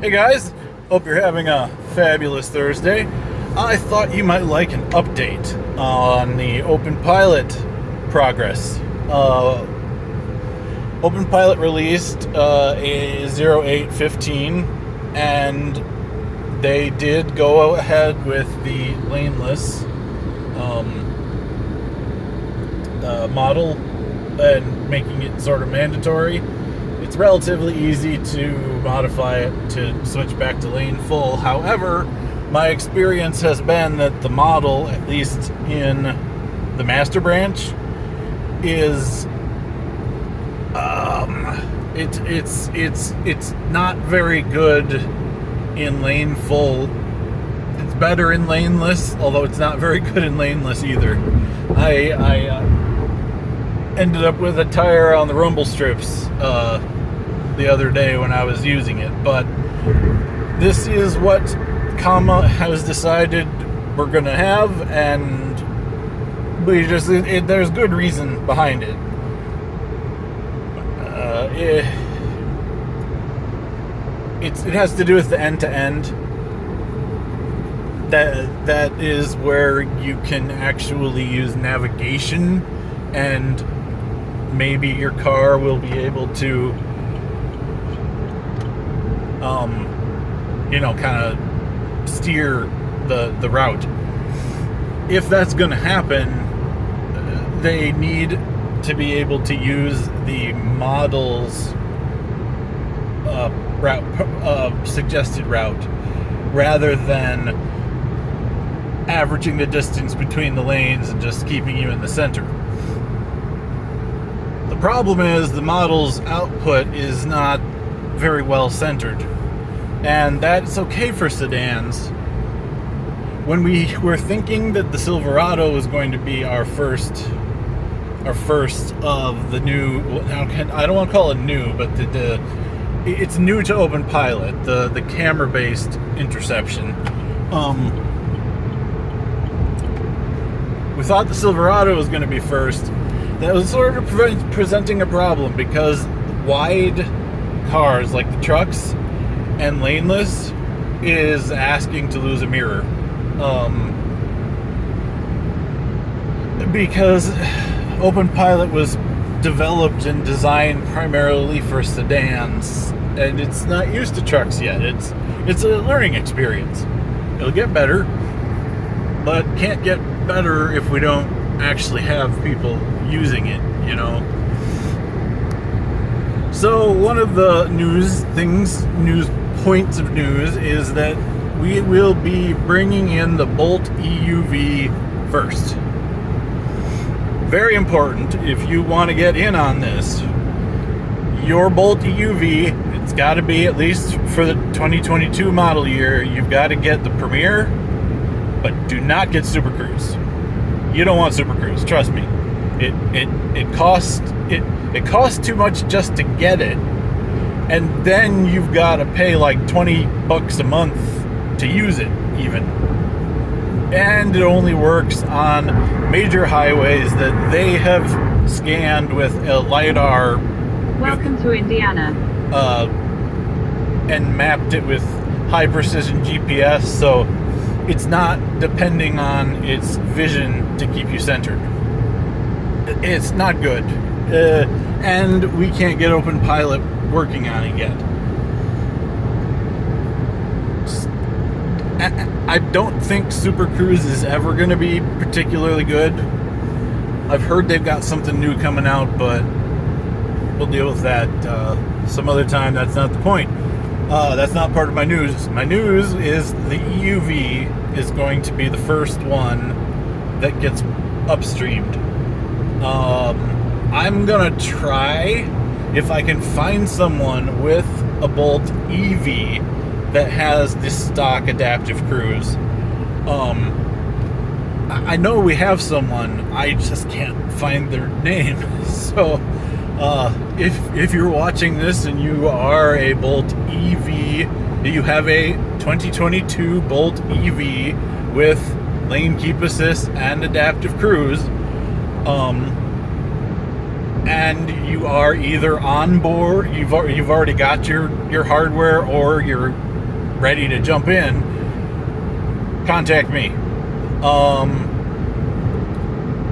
Hey guys, hope you're having a fabulous Thursday. I thought you might like an update on the Openpilot progress. Openpilot released a 0815 and they did go ahead with the laneless model and making it sort of mandatory. It's relatively easy to modify it to switch back to lane full. However, my experience has been that the model, at least in the master branch, is it's not very good in lane full. It's better in laneless, although it's not very good in laneless either. I ended up with a tire on the rumble strips the other day when I was using it, but this is what Comma has decided we're gonna have, and there's good reason behind it. It has to do with the end-to-end. That is where you can actually use navigation, and maybe your car will be able to kind of steer the route. If that's going to happen, they need to be able to use the model's suggested route rather than averaging the distance between the lanes and just keeping you in the center. The problem is the model's output is not very well centered, and that's okay for sedans. When we were thinking that the Silverado was going to be our first of the new, I don't want to call it new, but it's new to Openpilot, the camera-based interception. We thought the Silverado was going to be first. That was sort of presenting a problem because wide cars like the trucks and laneless is asking to lose a mirror. Because Openpilot was developed and designed primarily for sedans, and it's not used to trucks yet. It's a learning experience. It'll get better, but can't get better if we don't actually have people using it, So one of the news points of news is that we will be bringing in the Bolt EUV first. Very important if you want to get in on this. Your Bolt EUV, it's got to be, at least for the 2022 model year, you've got to get the Premier, but do not get Super Cruise. You don't want Super Cruise, trust me. It costs too much just to get it, and then you've got to pay like $20 a month to use it even. And it only works on major highways that they have scanned with a LiDAR. Welcome to Indiana. And mapped it with high precision GPS, so it's not depending on its vision to keep you centered. It's not good. And we can't get Openpilot working on it yet. I don't think Super Cruise is ever going to be particularly good. I've heard they've got something new coming out, but we'll deal with that some other time. That's not the point. That's not part of my news. My news is the EUV is going to be the first one that gets upstreamed. I'm going to try if I can find someone with a Bolt EV that has this stock adaptive cruise. I know we have someone, I just can't find their name. So if you're watching this and you are a Bolt EV, you have a 2022 Bolt EV with lane keep assist and adaptive cruise, and you are either on board, you've already got your hardware, or you're ready to jump in, contact me.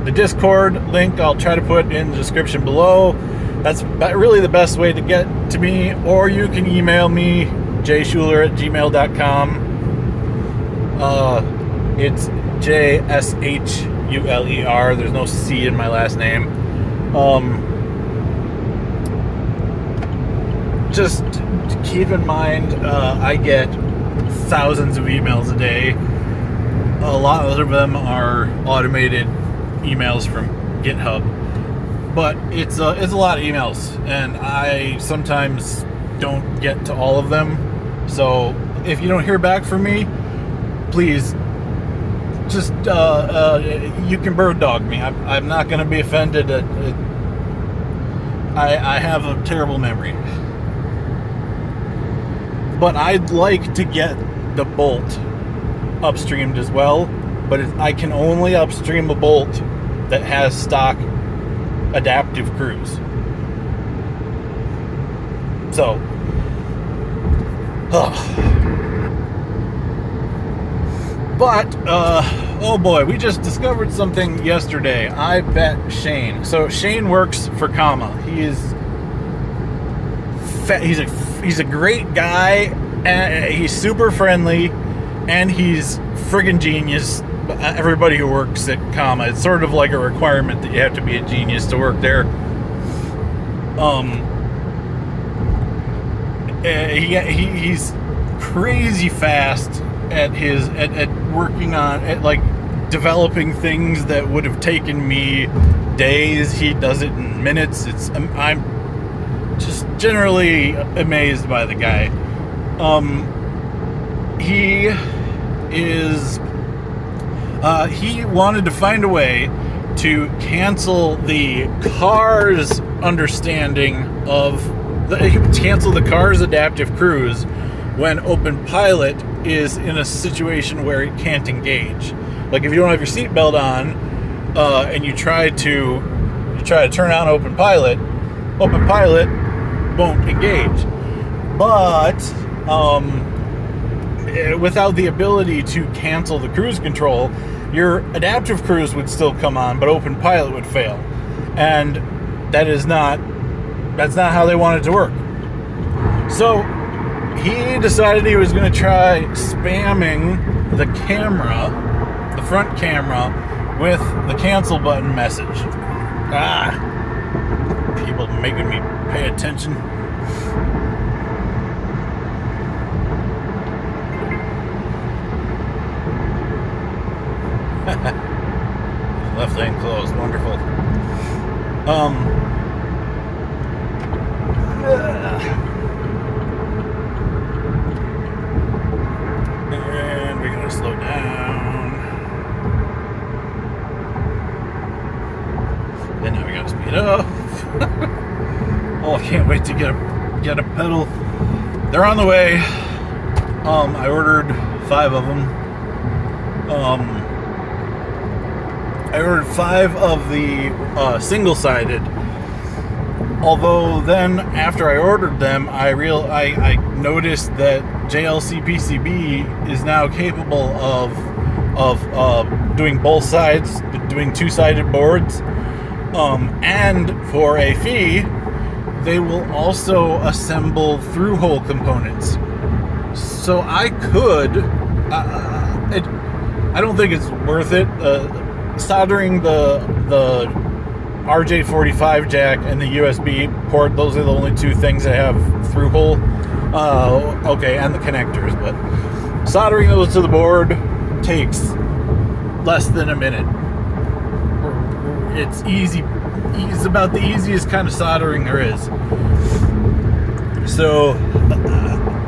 The Discord link I'll try to put in the description below. That's really the best way to get to me, or you can email me, jschuler@gmail.com. It's JSHULER. There's no C in my last name. Just keep in mind, I get thousands of emails a day. A lot of them are automated emails from GitHub, but it's a lot of emails, and I sometimes don't get to all of them. So if you don't hear back from me, please just you can bird dog me. I'm not going to be offended. I have a terrible memory, but I'd like to get the Bolt upstreamed as well, but I can only upstream a Bolt that has stock adaptive cruise. So but oh boy, we just discovered something yesterday. I bet Shane. So Shane works for Comma. He's a great guy, and he's super friendly, and he's friggin' genius. Everybody who works at Comma, it's sort of like a requirement that you have to be a genius to work there. He's crazy fast at working on like developing things that would have taken me days. He does it in minutes. I'm just generally amazed by the guy. He wanted to find a way to cancel the car's understanding of cancel the car's adaptive cruise when Openpilot is in a situation where it can't engage. Like if you don't have your seatbelt on, and you try to turn on Openpilot won't engage. But without the ability to cancel the cruise control, your adaptive cruise would still come on, but Openpilot would fail. And that's not how they want it to work. So he decided he was going to try spamming the front camera, with the cancel button message. People making me pay attention. Left lane closed. Wonderful. And we're gonna slow down. And now we gotta speed up. Oh, I can't wait to get a pedal. They're on the way. I ordered 5 of them. I ordered 5 of the single-sided. Although then, after I ordered them, I noticed that JLC PCB is now capable of doing both sides, doing 2-sided boards, and for a fee, they will also assemble through-hole components. So I could. I don't think it's worth it. Soldering the RJ45 jack and the USB port, those are the only 2 things that have through hole. Okay, and the connectors, but soldering those to the board takes less than a minute. It's easy. It's about the easiest kind of soldering there is. So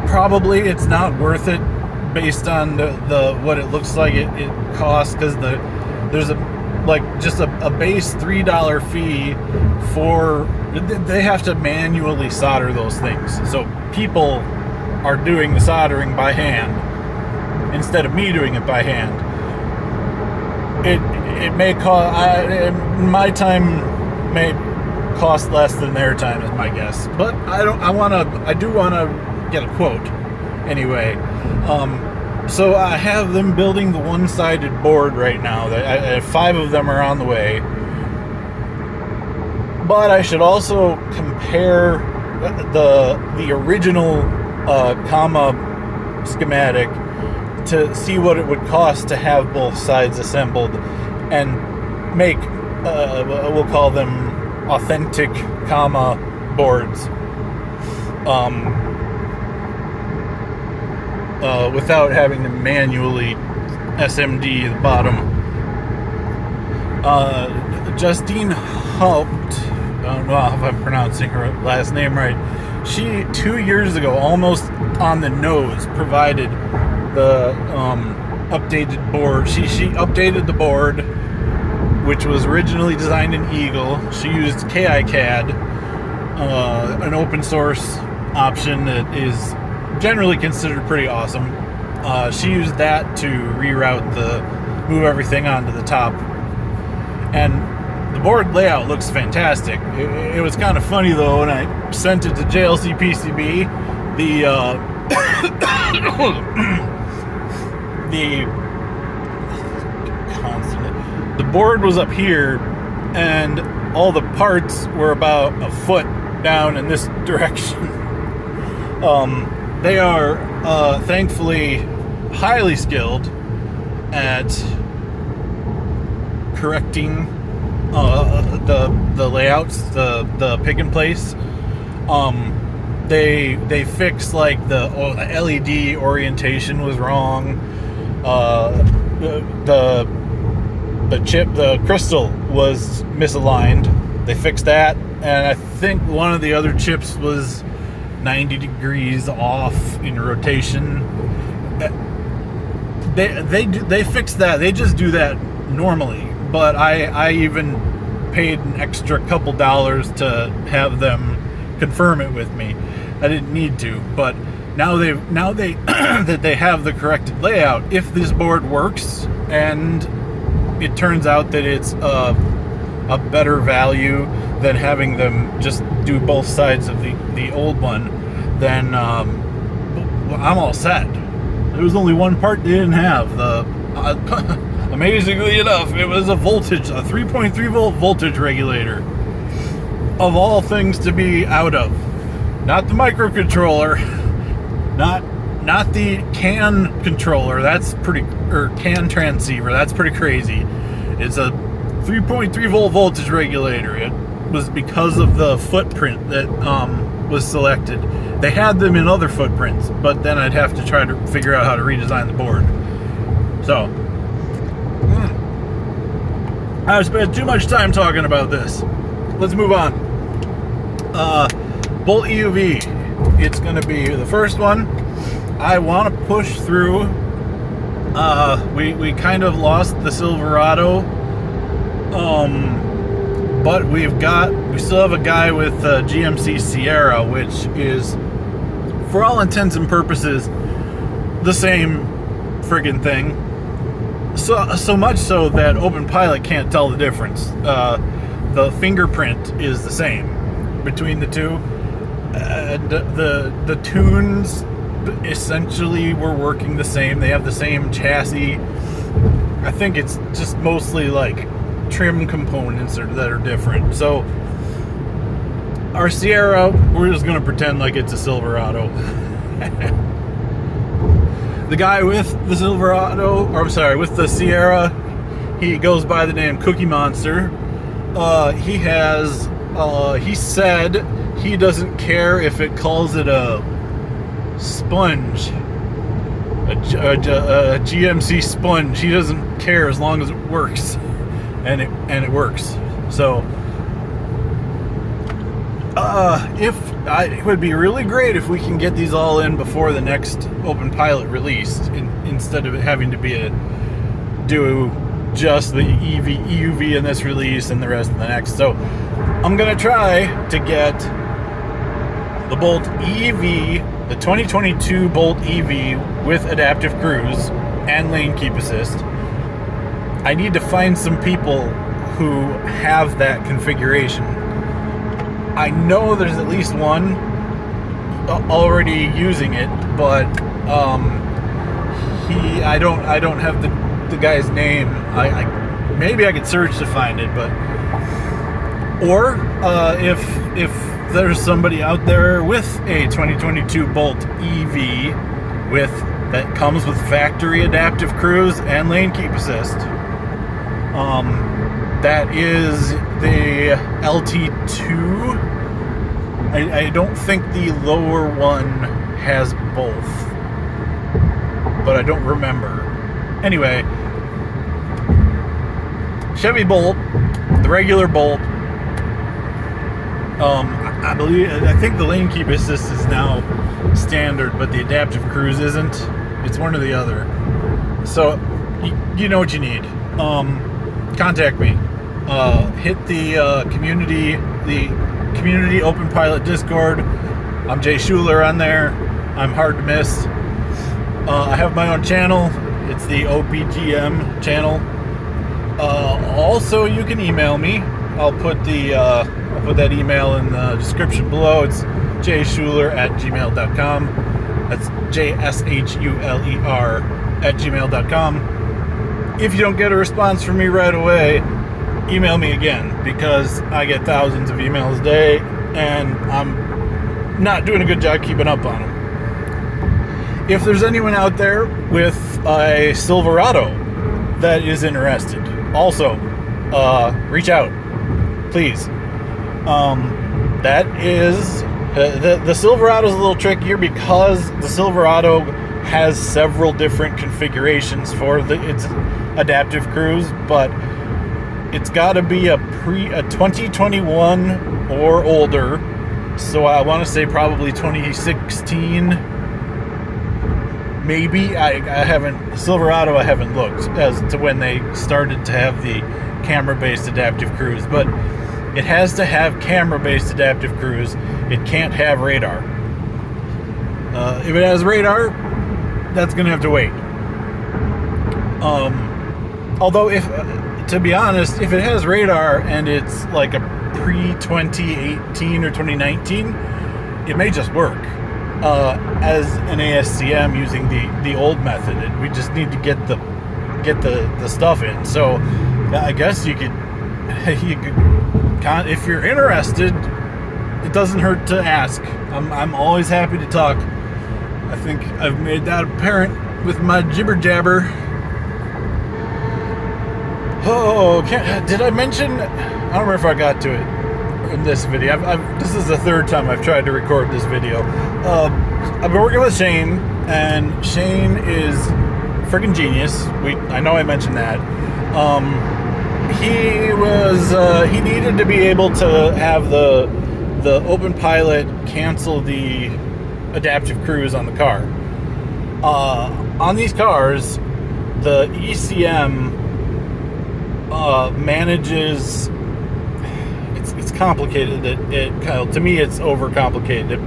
probably it's not worth it based on the what it looks like it costs, because there's just a base $3 fee for, they have to manually solder those things. So people are doing the soldering by hand instead of me doing it by hand. It may cost, my time may cost less than their time is my guess. But I do want to get a quote. Anyway, so I have them building the one-sided board right now. 5 of them are on the way. But I should also compare the original comma schematic to see what it would cost to have both sides assembled and make, we'll call them authentic comma boards, without having to manually SMD the bottom. Justine Haupt, I don't know if I'm pronouncing her last name right. She 2 years ago, almost on the nose, provided the updated board. She updated the board, which was originally designed in Eagle. She used KiCad, an open source option that is generally considered pretty awesome. She used that to move everything onto the top. And the board layout looks fantastic. It was kind of funny though when I sent it to JLC PCB. The board was up here, and all the parts were about a foot down in this direction. They are thankfully highly skilled at correcting the layouts, the pick and place. They fixed like the LED orientation was wrong. The crystal was misaligned. They fixed that, and I think one of the other chips was 90 degrees off in rotation. They fixed that. They just do that normally. But I even paid an extra couple dollars to have them confirm it with me. I didn't need to, but now they that they have the corrected layout. If this board works and it turns out that it's a better value than having them just do both sides of the old one, then I'm all set. There was only one part they didn't have. Amazingly enough, it was a 3.3 volt voltage regulator. Of all things to be out of. Not the microcontroller, not the CAN controller, CAN transceiver, that's pretty crazy. It's a 3.3 volt voltage regulator. It was because of the footprint that was selected. They had them in other footprints, but then I'd have to try to figure out how to redesign the board. So, I've spent too much time talking about this. Let's move on. Bolt EUV. It's going to be the first one. I want to push through. We kind of lost the Silverado, but we still have a guy with GMC Sierra, which is, for all intents and purposes, the same friggin' thing. So much so that Openpilot can't tell the difference. The fingerprint is the same between the two. The tunes essentially were working the same. They have the same chassis. I think it's just mostly like trim components that are different. So our Sierra, we're just gonna pretend like it's a Silverado. The guy with the Silverado, or I'm sorry, with the Sierra, he goes by the name Cookie Monster. He said he doesn't care if it calls it a sponge, a GMC sponge. He doesn't care as long as it works, and it works. So, it would be really great if we can get these all in before the next Openpilot release, instead of having to do just the EUV in this release and the rest in the next. So I'm gonna try to get the Bolt EUV, the 2022 Bolt EUV with adaptive cruise and lane keep assist. I need to find some people who have that configuration. I know there's at least one already using it, but I don't have the guy's name. I maybe I could search to find it, but or if there's somebody out there with a 2022 Bolt EV that comes with factory adaptive cruise and lane keep assist. That is the LT2. I don't think the lower one has both, but I don't remember. Anyway, Chevy Bolt, the regular Bolt. I think the lane keep assist is now standard, but the adaptive cruise isn't. It's one or the other. So you know what you need. Contact me. Hit the community Openpilot Discord. I'm Jay Schuler on there. I'm hard to miss. I have my own channel. It's the OPGM channel. Also, you can email me. I'll put that email in the description below. It's jschuler@gmail.com. That's JSHULER@gmail.com. If you don't get a response from me right away, email me again, because I get thousands of emails a day and I'm not doing a good job keeping up on them. If there's anyone out there with a Silverado that is interested, also reach out, please. That is the Silverado's a little trickier because the Silverado has several different configurations for its adaptive cruise, but it's got to be a 2021 or older. So I want to say probably 2016. Maybe I haven't Silverado. I haven't looked as to when they started to have the camera-based adaptive cruise, but it has to have camera-based adaptive cruise. It can't have radar. If it has radar, that's gonna have to wait. Although, to be honest, if it has radar and it's like a pre-2018 or 2019, it may just work as an ASCM using the old method. We just need to get the stuff in. So I guess you could if you're interested, it doesn't hurt to ask. I'm always happy to talk. I think I've made that apparent with my jibber jabber. Oh, did I mention? I don't remember if I got to it in this video. This is the third time I've tried to record this video. I've been working with Shane, and Shane is freaking genius. I know I mentioned that. He needed to be able to have the Openpilot cancel the adaptive cruise on the car. On these cars, the ECM manages. It's complicated. To me, it's overcomplicated.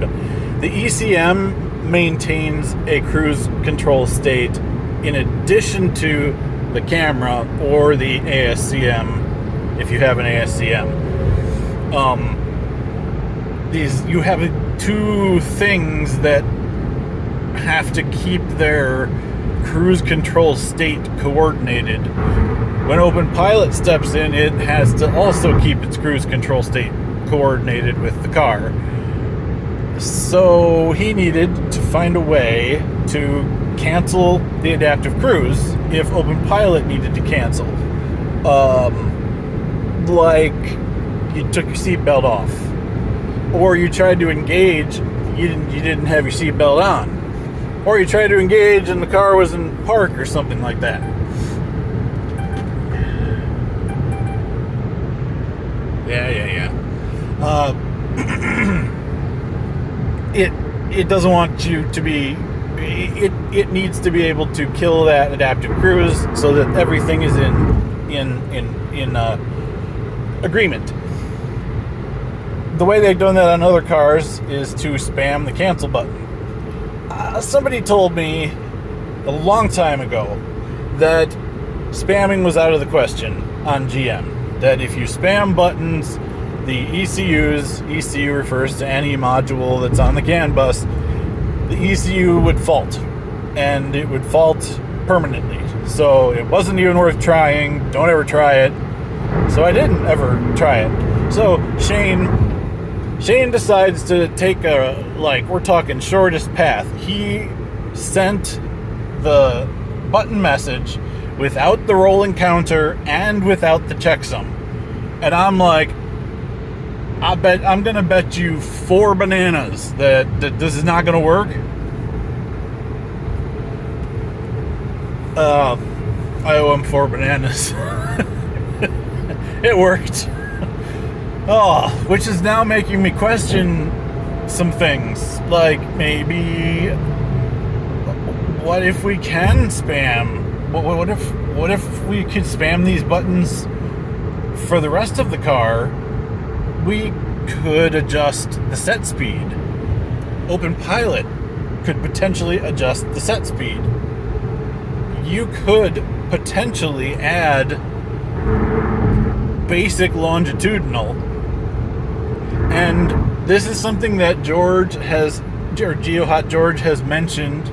The ECM maintains a cruise control state in addition to the camera or the ASCM, if you have an ASCM. You have two things that have to keep their cruise control state coordinated. When Openpilot steps in, it has to also keep its cruise control state coordinated with the car. So he needed to find a way to cancel the adaptive cruise if Openpilot needed to cancel. Like you took your seatbelt off, or you tried to engage, you didn't have your seatbelt on, or you tried to engage and the car was in park or something like that. Yeah. It doesn't want you to be. It needs to be able to kill that adaptive cruise so that everything is in agreement. The way they've done that on other cars is to spam the cancel button. Somebody told me a long time ago that spamming was out of the question on GM. That if you spam buttons, the ECU refers to any module that's on the CAN bus, the ECU would fault. and it would fault permanently. So it wasn't even worth trying. Don't ever try it. So I didn't ever try it. So Shane decides to take we're talking shortest path. He sent the button message without the rolling counter and without the checksum. And I'm like, I'm gonna bet you 4 bananas that this is not gonna work. I owe him 4 bananas. It worked. Oh, which is now making me question some things. Like, maybe, what if we can spam? What if we could spam these buttons for the rest of the car? We could adjust the set speed. Openpilot could potentially adjust the set speed. You could potentially add basic longitudinal. And this is something that GeoHot George has mentioned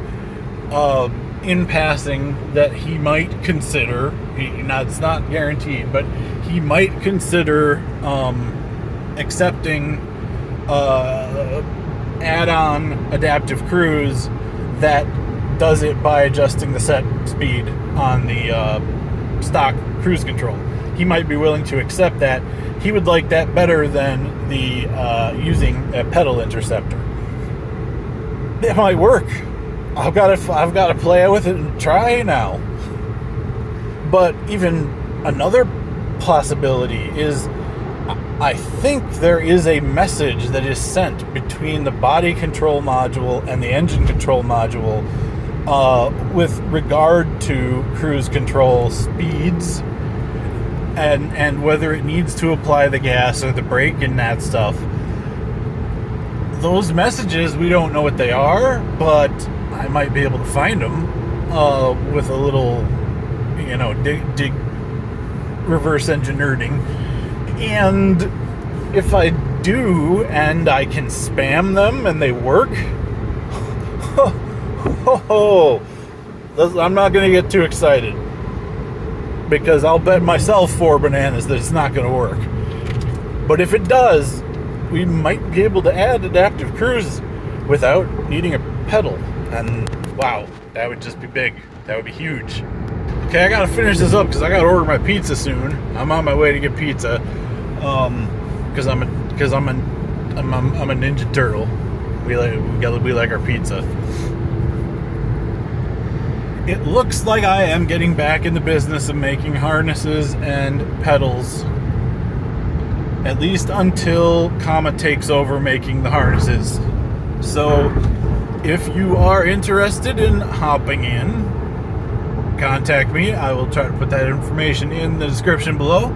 in passing that he might consider. It's not guaranteed, but he might consider accepting add-on adaptive cruise that does it by adjusting the set speed on the stock cruise control. He might be willing to accept that. He would like that better than the using a pedal interceptor. It might work. I've got to play with it and try now. But even another possibility is, I think there is a message that is sent between the body control module and the engine control module with regard to cruise control speeds and whether it needs to apply the gas or the brake and that stuff. Those messages, we don't know what they are, but I might be able to find them with a little, dig reverse engineering. And if I do, and I can spam them and they work, I'm not going to get too excited, because I'll bet myself 4 bananas that it's not going to work. But if it does, we might be able to add adaptive cruise without needing a pedal. And wow, that would just be big. That would be huge. Okay, I gotta finish this up because I gotta order my pizza soon. I'm on my way to get pizza. Because I'm a Ninja Turtle. We like our pizza. It looks like I am getting back in the business of making harnesses and pedals, at least until Comma takes over making the harnesses. So if you are interested in hopping in, contact me. I will try to put that information in the description below.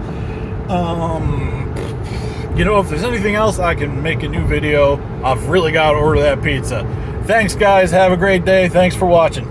If there's anything else, I can make a new video. I've really got to order that pizza. Thanks, guys. Have a great day. Thanks for watching.